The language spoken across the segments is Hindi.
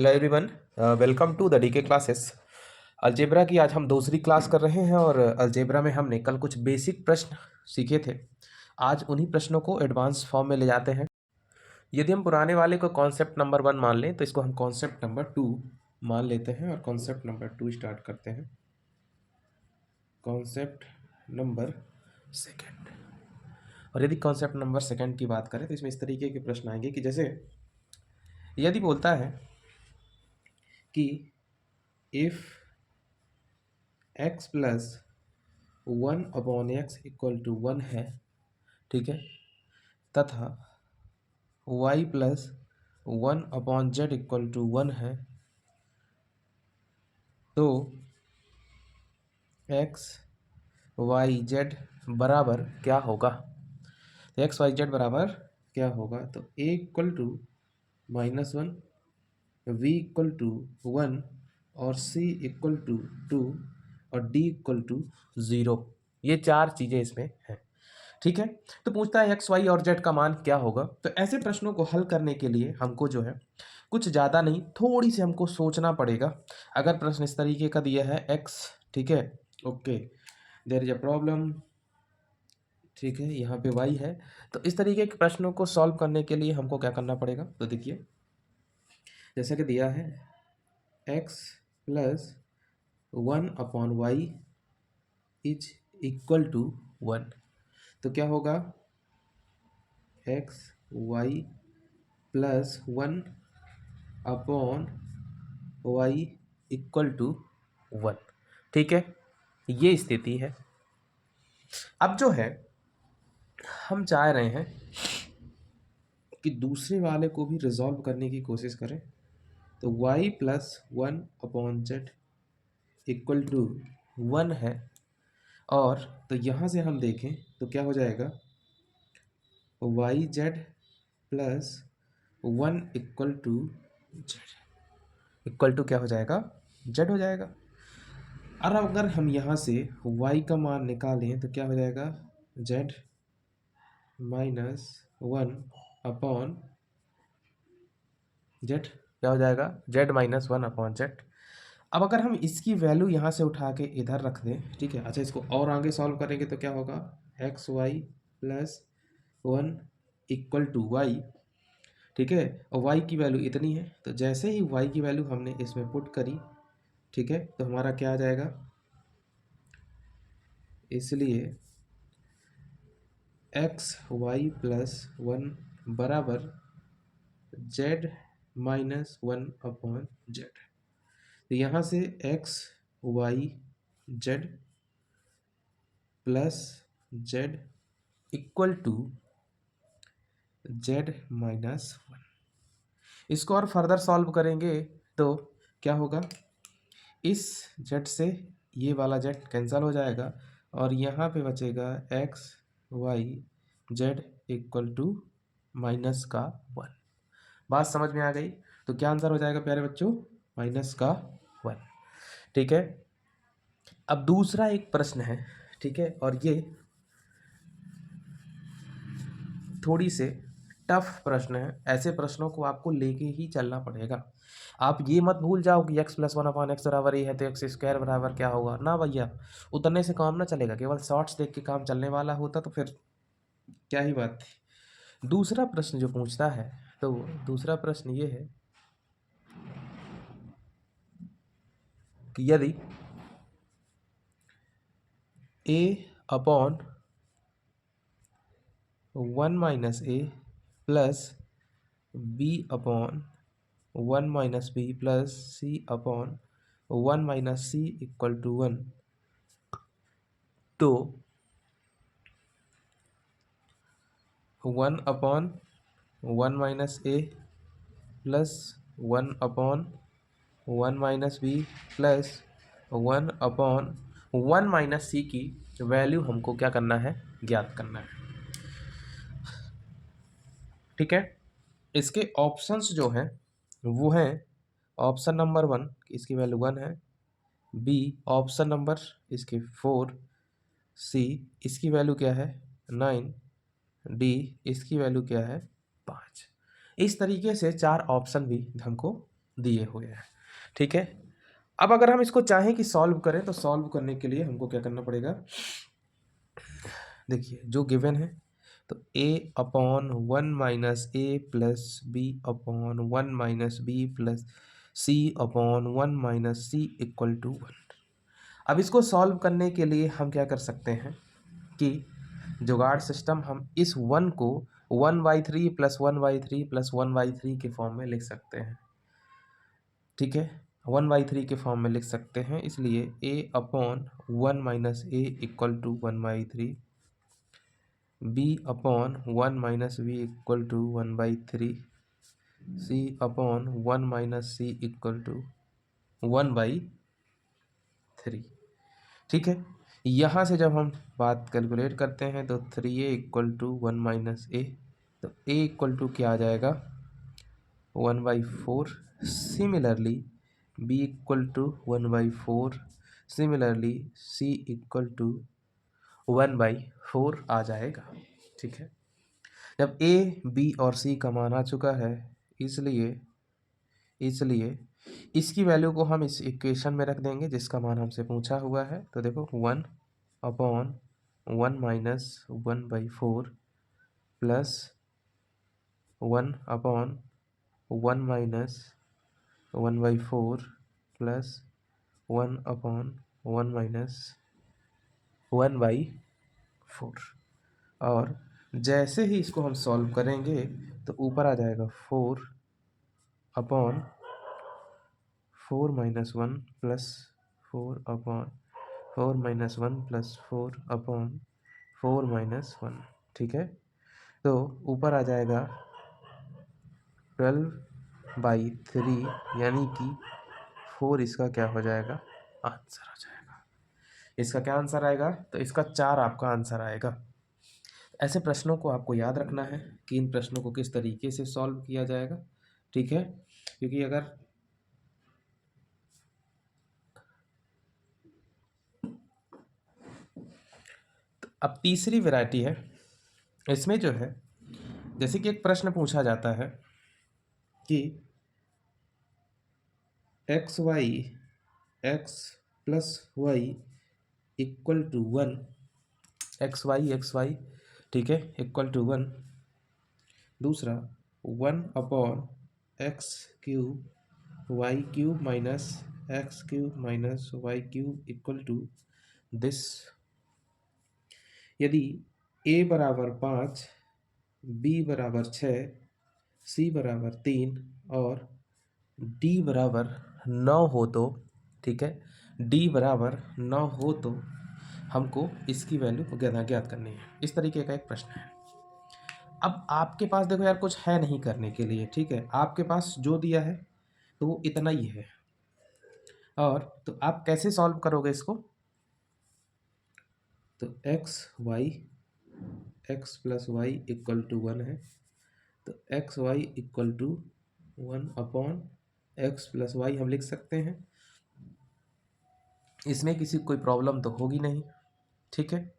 Hello everyone, welcome to the DK classes. Algebra की आज हम दूसरी क्लास कर रहे हैं और अलजेब्रा में हमने कल कुछ बेसिक प्रश्न सीखे थे। आज उन्हीं प्रश्नों को एडवांस फॉर्म में ले जाते हैं। यदि हम पुराने वाले को कॉन्सेप्ट नंबर 1 मान लें तो इसको हम कॉन्सेप्ट नंबर 2 मान लेते हैं और कॉन्सेप्ट नंबर 2 स्टार्ट करते हैं। Concept number second. और यदि कॉन्सेप्ट नंबर सेकेंड की बात करें तो इसमें इस तरीके के प्रश्न आएंगे कि जैसे यदि बोलता है कि if x plus 1/x equal to 1 है, ठीक है, तथा y plus 1/z equal to 1 है, तो x y z बराबर क्या होगा। तो x y z बराबर क्या होगा, तो a equal to -1, v equal to 1 और c इक्वल टू 2 और d इक्वल टू 0। ये चार चीज़ें इसमें हैं, ठीक है। तो पूछता है एक्स वाई और जेड का मान क्या होगा। तो ऐसे प्रश्नों को हल करने के लिए हमको जो है कुछ ज़्यादा नहीं, थोड़ी सी हमको सोचना पड़ेगा। अगर प्रश्न इस तरीके का दिया है एक्स, ठीक है, okay, there is a problem, ठीक है, यहाँ पे वाई है। तो इस तरीके के प्रश्नों को सॉल्व करने के लिए हमको क्या करना पड़ेगा, तो देखिए जैसा कि दिया है X plus 1/y is equal to 1, तो क्या होगा X Y plus 1/y equal to 1, ठीक है। ये स्थिति है। अब जो है हम चाह रहे हैं कि दूसरे वाले को भी रिजॉल्व करने की कोशिश करें। तो y plus 1/z equal to 1 है, और तो यहाँ से हम देखें तो क्या हो जाएगा, Y Z plus 1 equal to Z equal to क्या हो जाएगा, जेड हो जाएगा। और अगर हम यहाँ से y का मान निकालें तो क्या हो जाएगा, z माइनस 1/z, क्या हो जाएगा, z माइनस 1/z। अब अगर हम इसकी वैल्यू यहाँ से उठा के इधर रख दें, ठीक है, अच्छा इसको और आगे सॉल्व करेंगे तो क्या होगा, X Y plus 1 equal to Y, ठीक है, और y की वैल्यू इतनी है। तो जैसे ही y की वैल्यू हमने इसमें पुट करी, ठीक है, तो हमारा क्या आ जाएगा, इसलिए एक्स वाई प्लस 1 बराबर z माइनस 1/z। तो यहाँ से X Y Z plus Z equal to z minus 1। इसको और फर्दर सॉल्व करेंगे तो क्या होगा, इस z से ये वाला z कैंसिल हो जाएगा और यहाँ पे बचेगा X Y Z equal to minus का 1। बात समझ में आ गई। तो क्या आंसर हो जाएगा प्यारे बच्चों, माइनस का 1, ठीक है। अब दूसरा एक प्रश्न है, ठीक है, और ये थोड़ी से टफ प्रश्न है। ऐसे प्रश्नों को आपको लेके ही चलना पड़ेगा। आप ये मत भूल जाओ कि x प्लस 1/x बराबर ये है तो एक्स स्क्वायर बराबर क्या होगा, ना भैया, उतरने से काम ना चलेगा। केवल शॉर्ट्स देख के काम चलने वाला होता तो फिर क्या ही बात थी। दूसरा प्रश्न जो पूछता है, तो दूसरा प्रश्न ये है कि यदि a/1 - a plus b/1 - b plus c/1 - c equal to 1, तो 1/1 - a plus 1/1 - b plus 1/1 - c की वैल्यू हमको क्या करना है, ज्ञात करना है, ठीक है। इसके ऑप्शंस जो हैं वो हैं, ऑप्शन नंबर 1 इसकी वैल्यू 1 है, बी ऑप्शन नंबर इसके 4, सी इसकी वैल्यू क्या है 9, डी इसकी वैल्यू क्या है 5। इस तरीके से चार ऑप्शन भी हमको दिए हुए हैं। ठीक है, अब अगर हम इसको चाहें कि सॉल्व करें तो सॉल्व करने के लिए हमको क्या करना पड़ेगा, देखिए जो गिवन है तो a upon 1 minus A plus B upon 1 minus B plus C upon 1 minus C equal to 1। अब इसको सॉल्व करने के लिए हम क्या कर सकते हैं कि जुगाड़ सिस्टम हम इस 1 को 1/3 प्लस 1/3 प्लस 1/3 के फॉर्म में लिख सकते हैं। ठीक है, 1/3 के फॉर्म में लिख सकते हैं, इसलिए a upon 1 minus A equal to 1/3, b upon 1 minus V equal to 1/3, c upon 1 minus C equal to 1/3। ठीक है, यहाँ से जब हम बात कैलकुलेट करते हैं तो 3a इक्वल टू 1 माइनस ए, तो a इक्वल टू क्या आ जाएगा 1/4। Similarly b equal to 1/4, similarly c equal to 1/4 आ जाएगा। ठीक है, जब a b और c का मान आ चुका है, इसलिए इसकी वैल्यू को हम इस इक्वेशन में रख देंगे जिसका मान हमसे पूछा हुआ है। तो देखो 1 upon 1 minus 1/4 plus 1 upon 1 minus 1/4 plus 1 upon 1 minus 1/4। और जैसे ही इसको हम सॉल्व करेंगे तो ऊपर आ जाएगा 4 upon 4 minus 1 plus 4 upon 4 minus 1 plus 4 upon 4 minus 1। ठीक है, तो ऊपर आ जाएगा 12/3, यानी कि 4 इसका क्या हो जाएगा, आंसर हो जाएगा। इसका क्या आंसर आएगा, तो इसका 4 आपका आंसर आएगा। ऐसे प्रश्नों को आपको याद रखना है कि इन प्रश्नों को किस तरीके से सॉल्व किया जाएगा। ठीक है, क्योंकि अगर अब तीसरी वैरायटी है, इसमें जो है जैसे कि एक प्रश्न पूछा जाता है कि X plus Y equal to 1, X Y ठीक है इक्वल टू 1। दूसरा 1 upon X cube Y cube minus X cube minus Y cube equal to this. यदि a बराबर 5, b बराबर 6, c बराबर 3 और d बराबर 9 हो तो, ठीक है, d बराबर 9 हो तो हमको इसकी वैल्यू ज्ञात करनी है। इस तरीके का एक प्रश्न है। अब आपके पास देखो यार कुछ है नहीं करने के लिए, ठीक है, आपके पास जो दिया है तो वो इतना ही है। और तो आप कैसे सॉल्व करोगे इसको, तो X plus Y equal to 1 है, तो X Y equal to 1 upon X plus Y हम लिख सकते हैं। इसमें किसी कोई प्रॉब्लम तो होगी नहीं। ठीक है,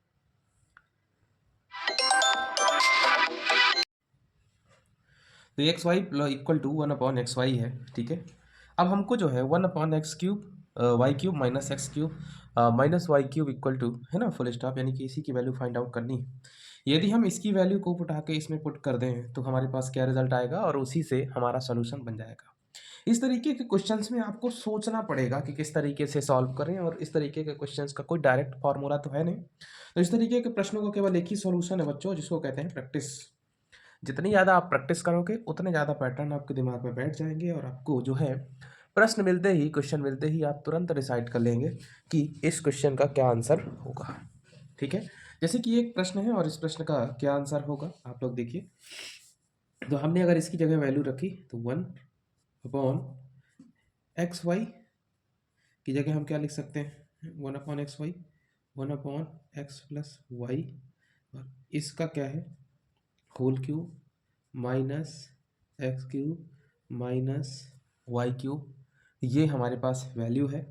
तो X Y equal to 1 upon X Y है। ठीक है, अब हमको जो है 1 upon X cube Y cube minus X cube minus Y cube equal to है ना फुल स्टॉप, यानी कि इसी की वैल्यू फाइंड आउट करनी है। यदि हम इसकी वैल्यू को उठा के इसमें पुट कर दें तो हमारे पास क्या रिजल्ट आएगा और उसी से हमारा सोल्यूशन बन जाएगा। इस तरीके के क्वेश्चंस में आपको सोचना पड़ेगा कि किस तरीके से सॉल्व करें, और इस तरीके के क्वेश्चंस का कोई डायरेक्ट फॉर्मूला तो है नहीं। तो इस तरीके के प्रश्नों का केवल एक ही सॉल्यूशन है बच्चों, जिसको कहते हैं प्रैक्टिस। जितनी ज़्यादा आप प्रैक्टिस करोगे उतने ज़्यादा पैटर्न आपके दिमाग में बैठ जाएंगे, और आपको जो है प्रश्न मिलते ही, क्वेश्चन मिलते ही आप तुरंत डिसाइड कर लेंगे कि इस क्वेश्चन का क्या आंसर होगा। ठीक है, जैसे कि एक प्रश्न है और इस प्रश्न का क्या आंसर होगा आप लोग देखिए। तो हमने अगर इसकी जगह वैल्यू रखी तो 1 अपॉन एक्स वाई की जगह हम क्या लिख सकते हैं, 1 upon X Y, 1 upon X plus Y, और इसका क्या है whole cube minus X cube minus Y cube, ये हमारे पास वैल्यू है।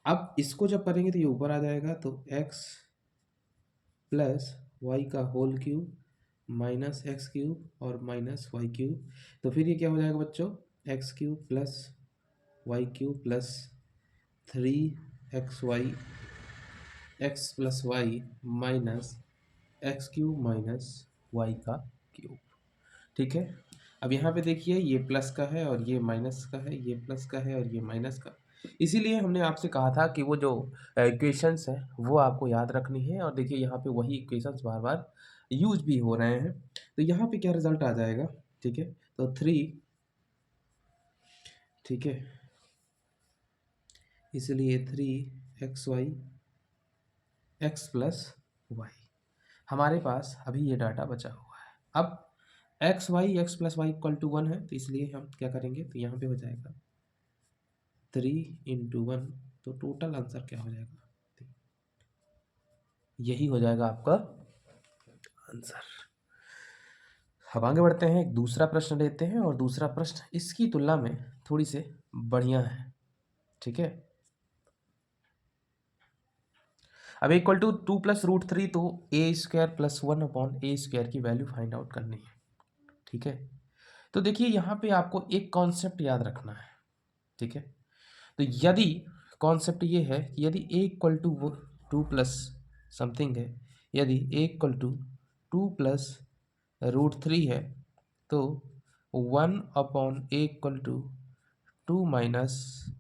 अब इसको जब करेंगे तो ये ऊपर आ जाएगा, तो एक्स प्लस वाई का whole cube minus X cube और माइनस वाई क्यूब, तो फिर ये क्या हो जाएगा बच्चों, X cube plus Y cube plus 3xy X plus Y minus X cube minus Y का क्यूब। ठीक है, अब यहाँ पे देखिए ये प्लस का है और ये माइनस का है, ये प्लस का है और ये माइनस का। इसीलिए हमने आपसे कहा था कि वो जो इक्वेशंस है वो आपको याद रखनी है, और देखिए यहाँ पे वही इक्वेशंस बार बार यूज भी हो रहे हैं। तो यहाँ पे क्या रिजल्ट आ जाएगा, ठीक है, तो 3, ठीक है, इसलिए 3xy एक्स प्लस वाई, हमारे पास अभी ये डाटा बचा हुआ है। अब X Y X plus Y equal to 1 है, तो इसलिए हम क्या करेंगे, तो यहाँ पे हो जाएगा 3 × 1, तो टोटल आंसर क्या हो जाएगा, यही हो जाएगा आपका आंसर। अब आगे बढ़ते हैं, एक दूसरा प्रश्न लेते हैं, और दूसरा प्रश्न इसकी तुलना में थोड़ी से बढ़िया है। ठीक है, अब इक्वल टू 2 + √3, तो a² + 1/a² की वैल्यू फाइंड आउट करनी है। ठीक है, तो देखिए यहाँ पे आपको एक कॉन्सेप्ट याद रखना है। ठीक है, तो यदि कॉन्सेप्ट ये है कि यदि a = 2 प्लस समथिंग है, यदि a = 2 + √3 है, तो 1/a = 2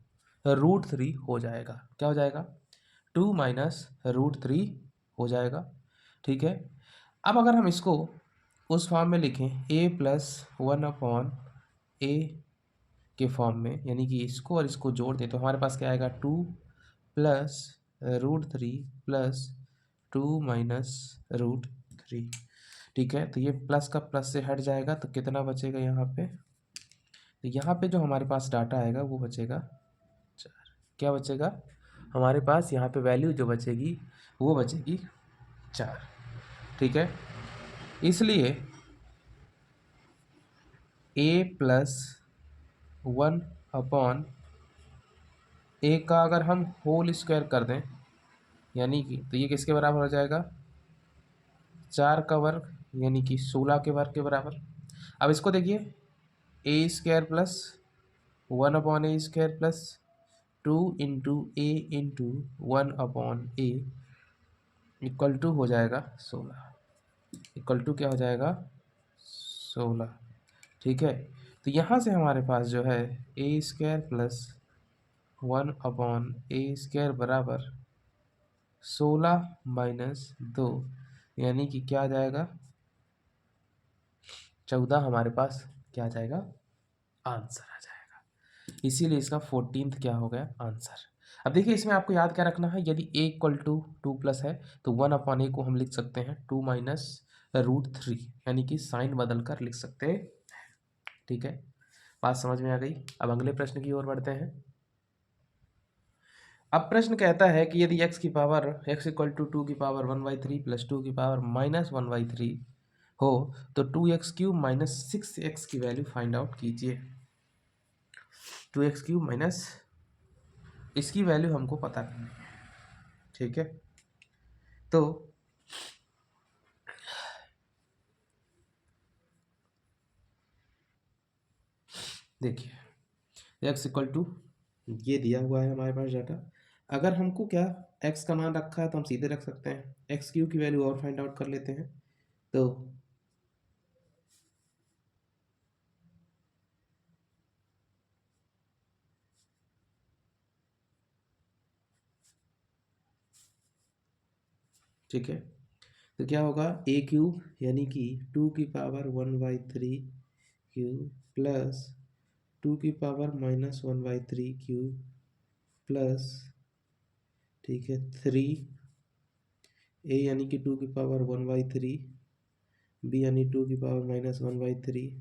- √3 हो जाएगा। क्या हो जाएगा, 2 - √3 हो जाएगा। ठीक है, अब अगर हम इसको उस फॉर्म में लिखें a+1/a के फॉर्म में, यानी कि इसको और इसको जोड़ दें, तो हमारे पास क्या आएगा, 2 + √3 + 2 - √3। ठीक है, तो ये प्लस का प्लस से हट जाएगा, तो कितना बचेगा यहाँ पे, तो यहाँ पे जो हमारे पास डाटा आएगा वो बचेगा 4। क्या बचेगा हमारे पास यहाँ पे, वैल्यू जो बचेगी वो बचेगी 4। ठीक है, इसलिए a+1/a का अगर हम होल स्क्वायर कर दें, यानी कि, तो ये किसके बराबर हो जाएगा, 4 का वर्ग, यानी कि 16 के वर्ग के बराबर। अब इसको देखिए, a² + 1/a² + 2 × a × 1/a equal to हो जाएगा 16, इक्वल टू क्या हो जाएगा, 16। ठीक है, तो यहाँ से हमारे पास जो है a² + 1/a² बराबर 16 - 2, यानी कि क्या आ जाएगा, 14 हमारे पास क्या आ जाएगा, आंसर आ जाएगा। इसीलिए इसका 14th क्या हो गया, आंसर। अब देखिए इसमें आपको याद क्या रखना है, यदि a = 2+ है, तो 1/a को हम लिख सकते हैं 2 - √3, यानी कि साइन बदल कर लिख सकते हैं। ठीक है, बात समझ में आ गई। अब अगले प्रश्न की ओर बढ़ते हैं। अब प्रश्न कहता है कि यदि x = 2⁻1/3 + 2⁻−1/3 हो, तो 2x³ - 6x की वैल्यू फाइंड आउट कीजिए। 2x³ इसकी वैल्यू हमको पता करनी है। ठीक है, तो देखिए x = ये दिया हुआ है हमारे पास डाटा। अगर हमको क्या x का मान रखा है, तो हम सीधे रख सकते हैं, x³ की वैल्यू और फाइंड आउट कर लेते हैं। तो ठीक है, तो क्या होगा, a³ यानी कि 2⁻1/3³ प्लस 2⁻−1/3³ प्लस, ठीक है, 3 a यानी कि 2⁻1/3, b यानी 2⁻−1/3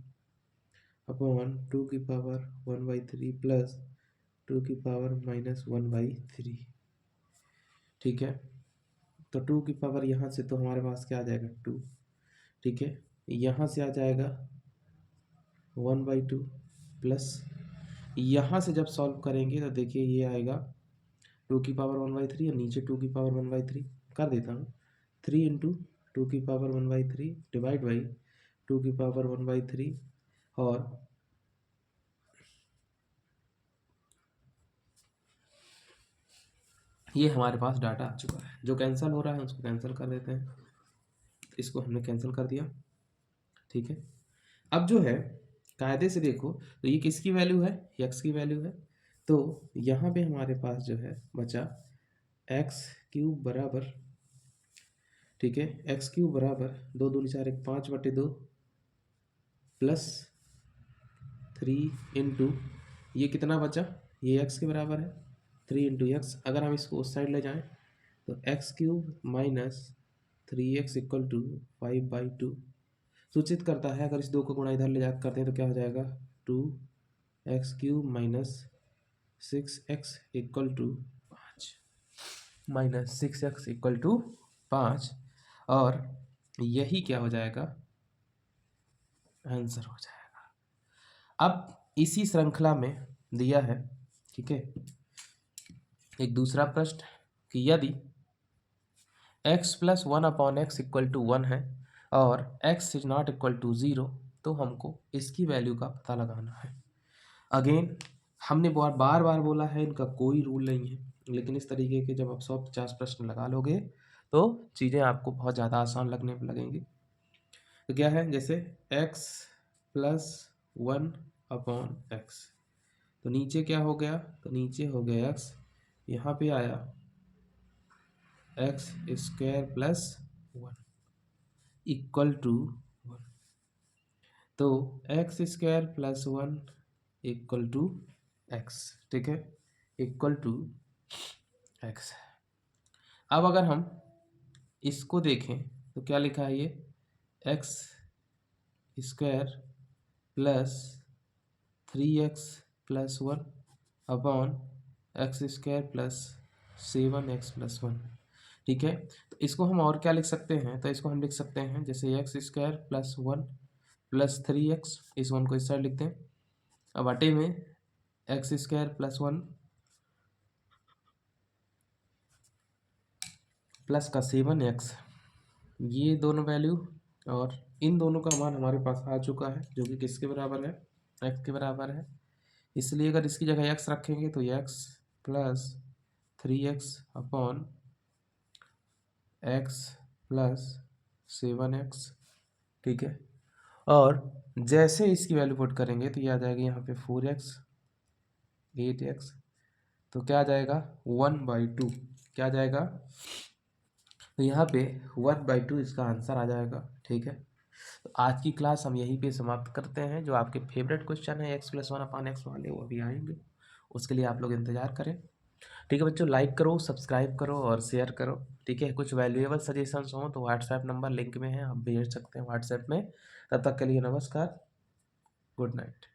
अपॉन 2⁻1/3 प्लस 2⁻−1/3। ठीक है, तो 2 की पावर यहाँ से तो हमारे पास क्या आ जाएगा, 2। ठीक है, यहाँ से आ जाएगा 1/2 प्लस, यहाँ से जब सॉल्व करेंगे तो देखिए ये आएगा 2⁻1/3 और नीचे 2⁻1/3 कर देता हूँ, 3 × 2⁻1/3 डिवाइड बाई 2⁻1/3 और ये हमारे पास डाटा आ चुका है। जो कैंसिल हो रहा है उसको कैंसिल कर देते हैं, इसको हमने कैंसिल कर दिया, ठीक है। अब जो है कायदे से देखो तो ये किसकी वैल्यू है, एक्स की वैल्यू है। तो यहाँ पे हमारे पास जो है बचा एक्स क्यूब बराबर, ठीक है, एक्स क्यूब बराबर 2×2=4 5/2 प्लस 3 ये कितना बचा, ये एक्स के बराबर है 3 × एक्स। अगर हम इसको उस साइड ले जाएं तो X cube minus 3x equal to 5/2 सूचित करता है। अगर इस 2 को गुणा इधर ले जा करते हैं तो क्या हो जाएगा 2x³ minus 6x equal to 5, minus 6x equal to 5, और यही क्या हो जाएगा, आंसर हो जाएगा। अब इसी श्रृंखला में दिया है, ठीक है, एक दूसरा प्रश्न कि यदि x + 1/x इक्वल टू 1 है और x is not equal to 0 तो हमको इसकी वैल्यू का पता लगाना है। अगेन हमने बार बार बोला है, इनका कोई रूल नहीं है, लेकिन इस तरीके के जब आप 150 प्रश्न लगा लोगे तो चीज़ें आपको बहुत ज़्यादा आसान लगने लगेंगी। तो क्या है, जैसे x + 1/x, तो नीचे क्या हो गया, तो नीचे हो गया x, यहाँ पे आया x² + 1 इक्वल टू 1, तो x² + 1 इक्वल टू x, ठीक है, इक्वल टू x। अब अगर हम इसको देखें तो क्या लिखा है, ये x² + 3x + 1 upon x² + 7x + 1, ठीक है। तो इसको हम और क्या लिख सकते हैं, तो इसको हम लिख सकते हैं जैसे x² + 1 + 3x, इस 1 को इस साइड लिखते हैं, अब बटे में x² + 1 प्लस का 7x, ये दोनों वैल्यू और इन दोनों का मान हमारे पास आ चुका है, जो कि किसके बराबर है, x के बराबर है। इसलिए अगर इसकी जगह x रखेंगे तो x + 3x upon x + 7x, ठीक है। और जैसे इसकी वैल्यू पुट करेंगे तो ये आ जाएगा यहाँ पे 4x 8x, तो क्या आ जाएगा 1/2, क्या आ जाएगा, तो यहाँ पे 1/2 इसका आंसर आ जाएगा, ठीक है। तो आज की क्लास हम यहीं पे समाप्त करते हैं। जो आपके फेवरेट क्वेश्चन है x + 1/x वाले वो अभी आएंगे, उसके लिए आप लोग इंतज़ार करें, ठीक है बच्चों। लाइक करो, सब्सक्राइब करो और शेयर करो, ठीक है। कुछ वैल्यूएबल सजेशंस हो तो व्हाट्सएप नंबर लिंक में है, आप भेज सकते हैं व्हाट्सएप में। तब तक के लिए नमस्कार, गुड नाइट।